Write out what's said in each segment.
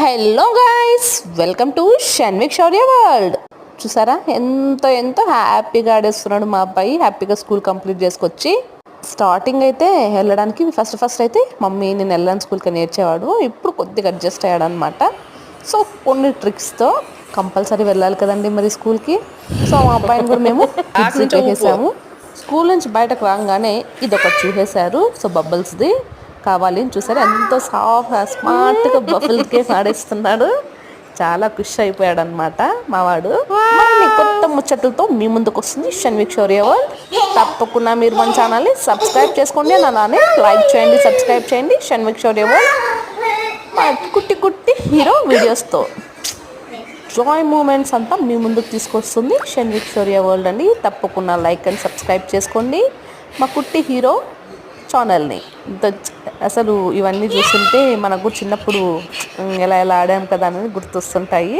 Hello guys, welcome to Shanvik Shaurya world. చూసారా ఎంతో హ్యాపీగా ఆడేస్తున్నాడు మా అబ్బాయి. హ్యాపీగా స్కూల్ కంప్లీట్ చేసుకొచ్చి స్టార్టింగ్ అయితే వెళ్ళడానికి ఫస్ట్ అయితే మమ్మీ నేను వెళ్ళాను స్కూల్కి నేర్చేవాడు. ఇప్పుడు కొద్దిగా అడ్జస్ట్ అయ్యాడు అనమాట. సో కొన్ని ట్రిక్స్తో కంపల్సరీ వెళ్ళాలి కదండి మరి స్కూల్కి. సో మా అబ్బాయిని కూడా మేము చూసేసాము. స్కూల్ నుంచి బయటకు రాగానే ఇది ఒకటి చూసేశారు. సో బబుల్స్ది కావాలి అని చూసారు. ఎంతో స్మార్ట్గా బఫుల్ గేమ్ ఆడేస్తున్నాడు. చాలా ఖుషి అయిపోయాడు అనమాట మావాడు. మరిన్ని కొత్త ముచ్చట్లతో మీ ముందుకు వస్తుంది షన్విక్ శౌర్య వరల్డ్. తప్పకుండా మీరు మన ఛానల్ని సబ్స్క్రైబ్ చేసుకోండి, అలానే లైక్ చేయండి, సబ్స్క్రైబ్ చేయండి. షన్విక్ శౌర్య వరల్డ్ కుట్టి హీరో వీడియోస్తో జాయ్ మూమెంట్స్ అంతా మీ ముందుకు తీసుకొస్తుంది షన్విక్ శౌర్య వరల్డ్ అండి. తప్పకుండా లైక్ అండ్ సబ్స్క్రైబ్ చేసుకోండి మా కుట్టి హీరో ఛానల్ని. అసలు ఇవన్నీ చూస్తుంటే మనకు చిన్నప్పుడు ఎలా ఆడాం కదా అనేది గుర్తొస్తుంటాయి.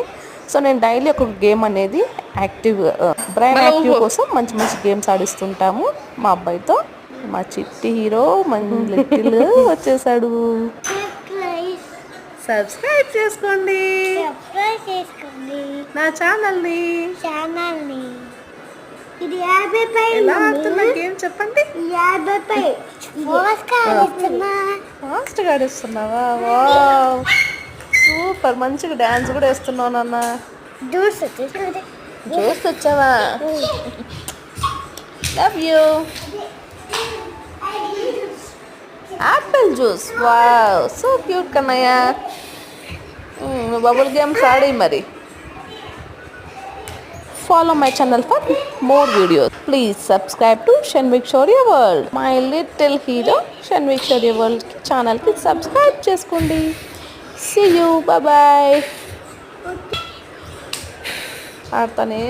సో నేను డైలీ ఒక గేమ్ అనేది బ్రెయిన్ యాక్టివ్ కోసం మంచి గేమ్స్ ఆడిస్తుంటాము మా అబ్బాయితో. మా చిట్టి హీరో మన లిటిల్ వచ్చేసాడు. సబ్స్క్రైబ్ చేసుకోండి నా ఛానల్ని. ఇది 50 పై ఎలా ఆడుతున్నా గేమ్ చెప్పండి. 50 పై ఫాస్ట్గా ఆడిస్తున్నావా? వావ్ సూపర్, మంచిగా డాన్స్ కూడా వేస్తున్నావు నాన్న. జ్యూస్ వచ్చావా? Love you. Apple juice, wow so cute కన్నయ్య. బబుల్ గేమ్స్ ఆడి మరి. Follow my channel for more videos. Please subscribe to Shanvik Shaurya World. My little hero Shanvik Shaurya World channel ki subscribe cheskondi. See you. Bye bye. Aartane